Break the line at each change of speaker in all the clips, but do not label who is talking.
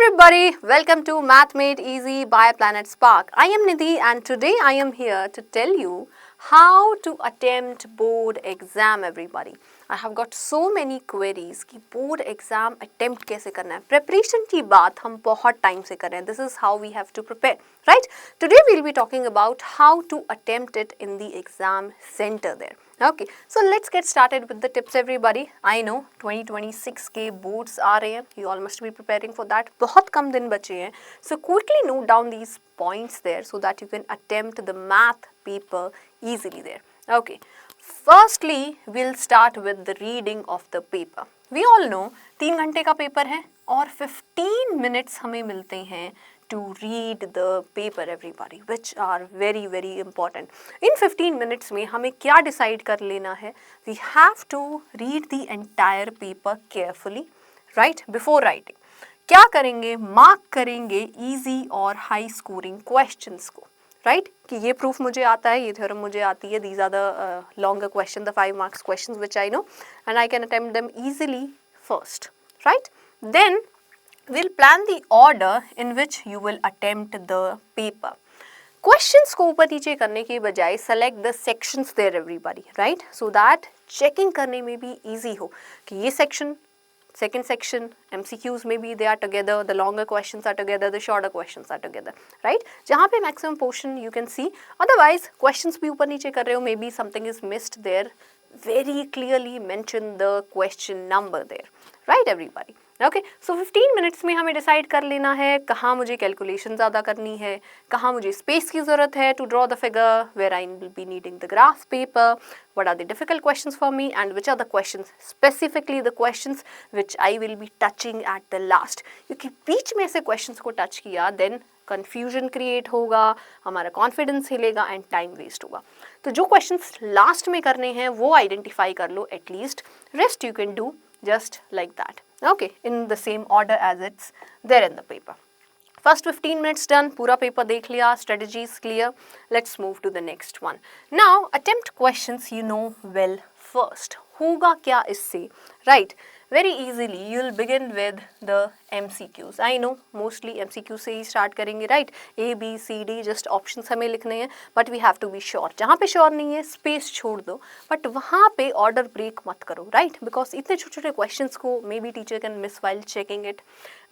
everybody, welcome to Math Made Easy by Planet Spark. I am Nidhi and today I am here to tell you how to attempt board exam everybody. I have got so many queries कि board exam attempt कैसे करना है. Preparation की बात हम बहुत time से कर रहे हैं. This is how we have to prepare, right? Today we will be talking about how to attempt it in the exam center there. Okay, so let's get started with the tips everybody. I know 2026 के boards आ रहे हैं. You all must be preparing for that. बहुत कम दिन बचे हैं. So quickly note down these points there so that you can attempt the math paper easily there. Okay, firstly we'll start with the reading of the paper. We all know 3 घंटे का paper है और 15 minutes हमें मिलते हैं to read the paper everybody, which are very important. In 15 minutes में हमें क्या decide कर लेना है? We have to read the entire paper carefully, right? Before writing. क्या करेंगे? Mark करेंगे easy और high scoring questions को, right? कि ये proof मुझे आता है, ये theorem मुझे आती है. These are the longer questions, the 5 marks questions which I know, and I can attempt them easily first, right? Then we'll plan the order in which you will attempt the paper. Questions को ऊपर नीचे करने के बजाय select the sections there everybody, right? So that checking करने में भी easy हो कि ये section, second section, MCQs maybe they are together, the longer questions are together, the shorter questions are together, right? जहाँ पे maximum portion you can see. Otherwise questions भी ऊपर नीचे कर रहे हो, maybe something is missed there. Very clearly mention the question number there, right everybody? Okay so 15 minutes में हमें डिसाइड कर लेना है कहाँ मुझे कैलकुलेशन ज़्यादा करनी है, कहाँ मुझे स्पेस की ज़रूरत है to draw the figure, where I will be needing the graph paper, what are the difficult questions for me and which are the questions specifically the questions which I will be touching at the last. क्योंकि बीच में से questions को touch किया then confusion create होगा, हमारा confidence हिलेगा and time waste होगा. तो जो क्वेश्चंस लास्ट में करने हैं वो आइडेंटिफाई कर लो at least, rest you can do just like that. Okay, in the same order as it's there in the paper. First 15 minutes done, पूरा paper देख लिया, strategies clear. Let's move to the next one. Now attempt questions you know well first. होगा क्या इससे? Right. Very easily you'll begin with the MCQs. I know mostly MCQ से ही start करेंगे, right? A, B, C, D just options हमें लिखने हैं, but we have to be sure. जहाँ पे sure नहीं है space छोड़ दो, but वहाँ पे order break मत करो, right? Because इतने छोटे-छोटे questions को maybe teacher can miss while checking it.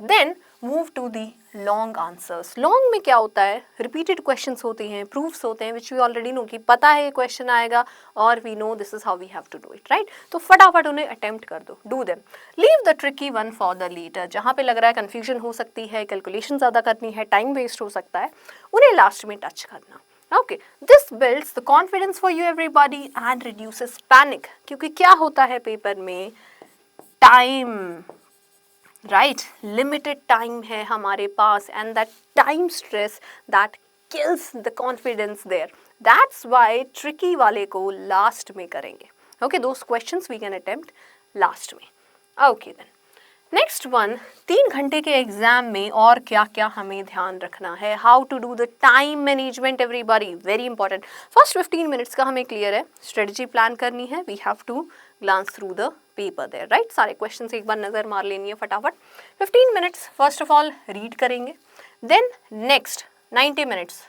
Then move to the long answers. Long में क्या होता है? Repeated questions होते हैं, proofs होते हैं, which we already know कि पता है ये question आएगा और we know this is how we have to do it, right? तो फटाफट उन्हें attempt कर दो, do them. Leave the tricky one for the later. जहाँ पे लग रहा है confusion हो सकती है, calculation ज़्यादा करनी है, time waste हो सकता है, उन्हें last में touch करना. Okay, this builds the confidence for you everybody and reduces panic. क्योंकि क्या होता है पेपर में? Time, right? Limited time है हमारे पास and that time stress that kills the confidence there. That's why tricky वाले को last में करेंगे. Okay, those questions we can attempt last में. Okay then. नेक्स्ट वन, 3 घंटे के एग्जाम में और क्या क्या हमें ध्यान रखना है. How to do the time management everybody, very important. First 15 minutes का हमें क्लियर है, स्ट्रेटजी प्लान करनी है, we have to glance through the paper there, right? सारे क्वेश्चंस एक बार नज़र मार लेनी है फटाफट. 15 minutes first of all read करेंगे, देन नेक्स्ट 90 मिनट्स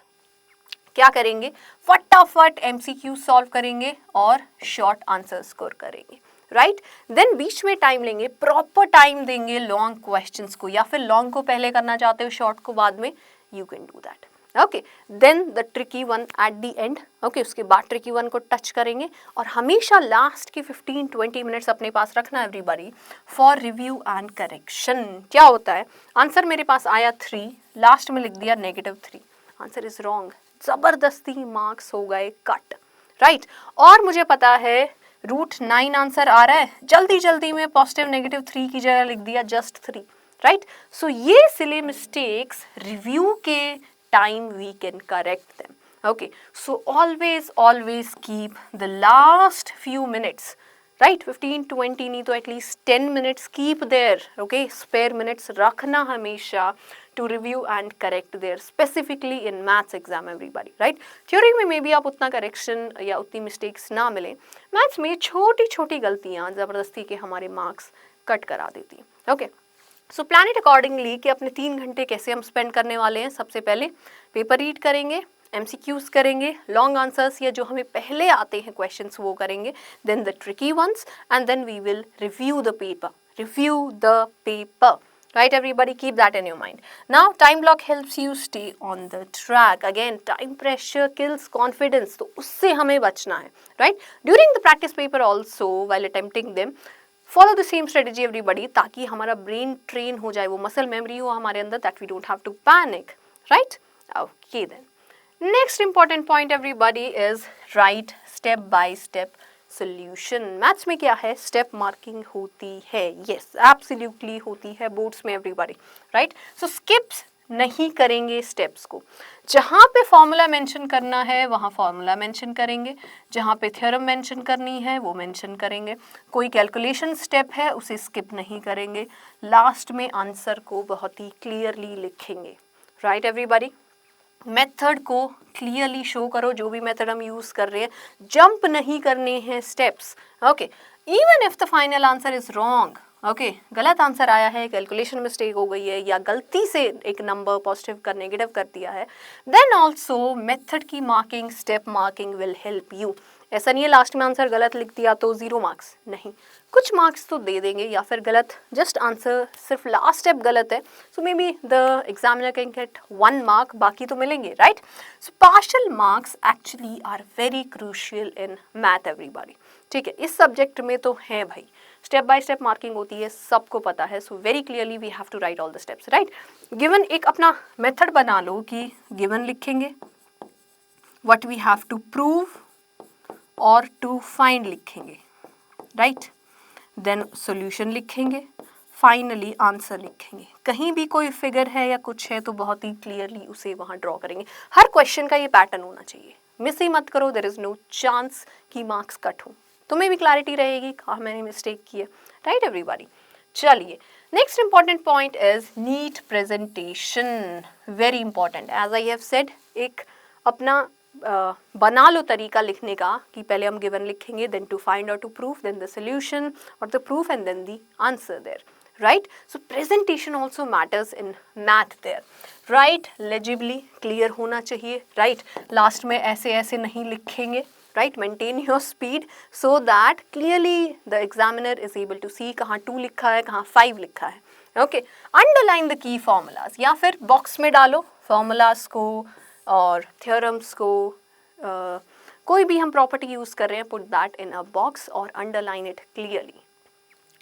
क्या करेंगे? फटाफट MCQ सॉल्व करेंगे और शॉर्ट आंसर स्कोर करेंगे, राइट? देन बीच में टाइम लेंगे, प्रॉपर टाइम देंगे लॉन्ग क्वेश्चंस को, या फिर लॉन्ग को पहले करना चाहते हो शॉर्ट को बाद में, you can do that. Okay, then the tricky one at the end. Okay, उसके बाद ट्रिकी वन को टच करेंगे और हमेशा लास्ट के 15-20 मिनट्स अपने पास रखना everybody for review and correction. क्या होता है? आंसर मेरे पास आया 3, लास्ट में लिख दिया -3, आंसर इज रॉन्ग, जबरदस्ती मार्क्स हो गए कट, राइट? और मुझे पता है √9 आंसर आ रहा है, जल्दी जल्दी में पॉजिटिव -3 की जगह लिख दिया जस्ट 3, राइट? सो ये सिली मिस्टेक्स रिव्यू के time we can correct them. Okay, so always keep the last few minutes, right? 15-20 नहीं तो at least 10 minutes keep there. Okay, spare minutes रखना हमेशा to review and correct there, specifically in maths exam everybody, right? Theory में maybe आप उतना correction या उतनी mistakes ना मिले, maths में छोटी छोटी गलतियाँ ज़बरदस्ती के हमारे marks कट करा देती हैं. Okay, so plan it accordingly कि अपने 3 घंटे कैसे हम स्पेंड करने वाले हैं। सबसे पहले पेपर रीड करेंगे, MCQs करेंगे, लॉन्ग आंसर्स या जो हमें पहले आते हैं क्वेश्चंस वो करेंगे, then the tricky ones, and then we will review the paper. Right, everybody, keep that in your mind. Now, time block helps you stay on the track. Again, time pressure kills confidence. तो उससे हमें बचना है, right? During the practice paper also, while attempting them, follow the same strategy, everybody, ताकि हमारा brain train हो जाए, वो muscle memory हो हमारे अंदर, that we don't have to panic, right? Okay then. Next important point, everybody, is write step by step solution. Maths में क्या है, स्टेप मार्किंग होती है. यस, एब्सोल्युटली होती है बोर्ड्स में एवरीबॉडी, राइट. सो स्किप्स नहीं करेंगे स्टेप्स को. जहाँ पे फॉर्मूला मेंशन करना है वहाँ फॉर्मूला मेंशन करेंगे, जहाँ पे थ्योरम मेंशन करनी है वो मेंशन करेंगे. कोई कैलकुलेशन स्टेप है उसे स्किप नहीं करेंगे. लास्ट में आंसर को बहुत ही क्लियरली लिखेंगे, राइट एवरीबॉडी. मेथड को क्लियरली शो करो, जो भी मेथड हम यूज कर रहे हैं. जंप नहीं करने हैं steps, okay. Even if the final answer is wrong, okay, गलत आंसर आया है, कैलकुलेशन मिस्टेक हो गई है या गलती से एक नंबर पॉजिटिव का नेगेटिव कर दिया है, देन ऑल्सो मेथड की marking, step marking will help you. ऐसा नहीं है लास्ट में आंसर गलत लिख दिया तो 0 मार्क्स, नहीं, कुछ मार्क्स तो दे देंगे. या फिर गलत जस्ट आंसर सिर्फ लास्ट स्टेप गलत है, so maybe the examiner can get 1 mark, बाकी तो मिलेंगे, right. So partial marks actually are very crucial in math everybody. ठीक है, इस सब्जेक्ट में तो है भाई, स्टेप बाय स्टेप मार्किंग होती है, सबको पता है. So very clearly we have to write all the steps, right. Given एक अपना मेथड बना लो कि गिवन लिखेंगे, what we have to prove और टू फाइंड लिखेंगे, राइट. देन सॉल्यूशन लिखेंगे, फाइनली आंसर लिखेंगे. कहीं भी कोई फिगर है या कुछ है तो बहुत ही क्लियरली उसे वहाँ ड्रॉ करेंगे. हर क्वेश्चन का ये पैटर्न होना चाहिए, मिस ही मत करो. देयर इज नो चांस कि मार्क्स कट हो, तुम्हें भी क्लैरिटी रहेगी कहाँ मैंने मिस्टेक की है, राइट एवरीबॉडी. चलिए, next important point is neat presentation. Very important. As I have said, एक अपना बना लो तरीका लिखने का कि पहले हम गिवन लिखेंगे, देन टू फाइंड और to proof, then the solution और the proof and then the answer there, right. So presentation also matters in math there, right. Legibly clear होना चाहिए, राइट. लास्ट में ऐसे ऐसे नहीं लिखेंगे, right. Maintain your speed so that clearly the examiner is able to see कहाँ 2 लिखा है, कहाँ 5 लिखा है, okay. Underline the key formulas या फिर बॉक्स में डालो फॉर्मूलाज को और थ्योरम्स को. कोई भी हम प्रॉपर्टी यूज़ कर रहे हैं, put that in a box और underline it clearly.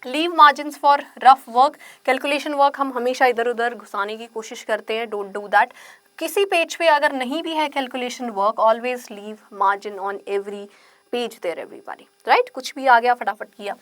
Leave margins for rough work. Calculation work हम हमेशा इधर उधर घुसाने की कोशिश करते हैं, डोंट डू दैट. किसी पेज पे अगर नहीं भी है calculation work, always leave margin on every page there everybody, right. कुछ भी आ गया फटाफट किया.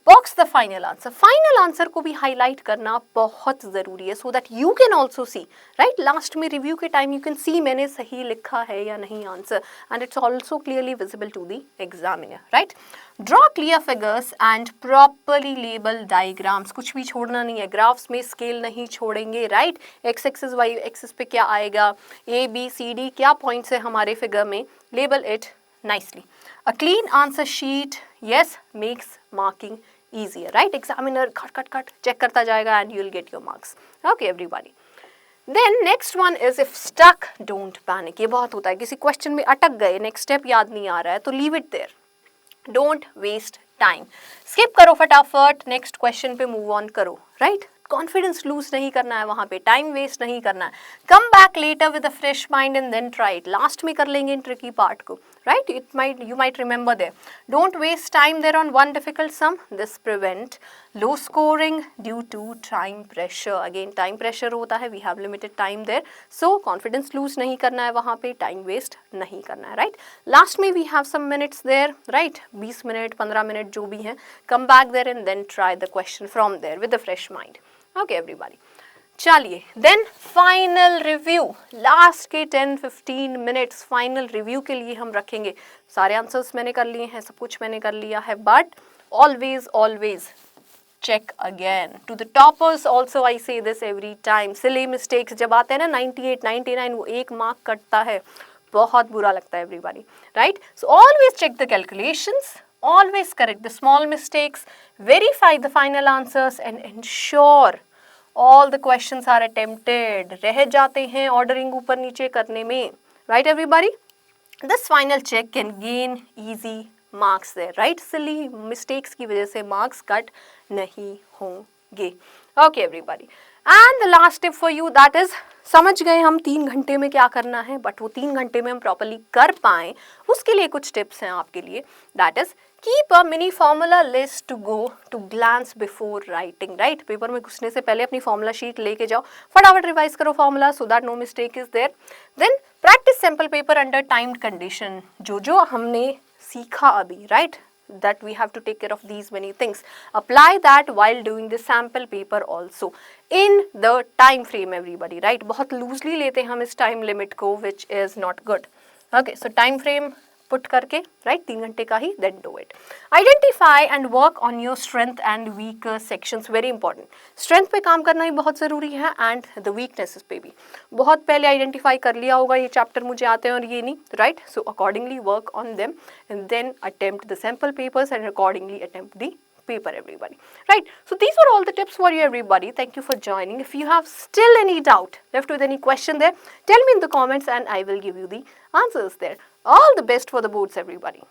Box the final answer. Final answer को भी हाईलाइट करना बहुत ज़रूरी है, so that you can also see, right. Last में रिव्यू के टाइम यू कैन सी मैंने सही लिखा है या नहीं answer, and it's also clearly visible to the examiner, right. Draw clear figures and properly label diagrams. कुछ भी छोड़ना नहीं है, ग्राफ्स में स्केल नहीं छोड़ेंगे, right. X axis y axis पे क्या आएगा, ABCD क्या पॉइंट्स है हमारे फिगर में, label it nicely. A clean answer sheet, yes, makes marking easier, right. Examiner cut check करता जाएगा and you'll get your marks, okay everybody. Then next one is if stuck, don't panic. ये बहुत होता है, किसी question में अटक गए, नेक्स्ट स्टेप याद नहीं आ रहा है तो leave it there. Don't waste time. Skip करो फटाफट, नेक्स्ट क्वेश्चन पे मूव ऑन करो, राइट. कॉन्फिडेंस लूज नहीं करना है वहाँ पे, टाइम वेस्ट नहीं करना है. Come back later with a fresh mind and then try it. Last में कर लेंगे इन ट्रिकी पार्ट को, right. You might remember there. Don't waste time there on one difficult sum. This prevent low scoring due to time pressure. Again time pressure होता है, we have limited time there, so confidence lose नहीं करना है वहाँ पे, time waste नहीं करना है, right. Last में we have some minutes there, right. 20 minute 15 minute जो भी है, come back there and then try the question from there with a fresh mind, okay everybody. चलिए, देन फाइनल रिव्यू. लास्ट के 10-15 minutes final review के लिए हम रखेंगे. सारे आंसर्स मैंने कर लिए हैं, सब कुछ मैंने कर लिया है, but always check again. To the toppers also I say this every time. Silly mistakes जब आते हैं ना 98, 99, वो 1 मार्क कटता है, बहुत बुरा लगता है everybody, right. So always check the calculations, always correct the small mistakes, verify the final answers and ensure all the questions are attempted. रह जाते हैं ordering ऊपर नीचे करने में, right everybody? This final check can gain easy marks there, right? Silly mistakes की वजह से marks cut नहीं होंगे. Okay everybody. And the last tip for you, that is, समझ गए हम 3 घंटे में क्या करना है, बट वो 3 घंटे में हम प्रॉपरली कर पाएँ उसके लिए कुछ टिप्स हैं आपके लिए. That is keep a mini formula list to go to glance before writing, right? Paper में घुसने से पहले अपनी फॉर्मूला शीट लेके जाओ, फटाफट रिवाइज करो formula so that no mistake is there. Then practice sample paper under timed condition. जो हमने सीखा अभी, right, that we have to take care of these many things. Apply that while doing the sample paper also in the time frame everybody, right? बहुत loosely लेते हैं हम इस time limit को, which is not good. Okay, so time frame put करके, right, 3 घंटे का ही, then do it. Identify and work on your strength and weaker sections, very important. Strength पे काम करना ही बहुत ज़रूरी है and the weaknesses पे भी. बहुत पहले identify कर लिया होगा ये chapter मुझे आते हैं और ये नहीं, right? So accordingly work on them and then attempt the sample papers and accordingly attempt the paper everybody, right? So these were all the tips for you everybody. Thank you for joining. If you have still any doubt, left with any question there, tell me in the comments and I will give you the answers there. All the best for the boards everybody.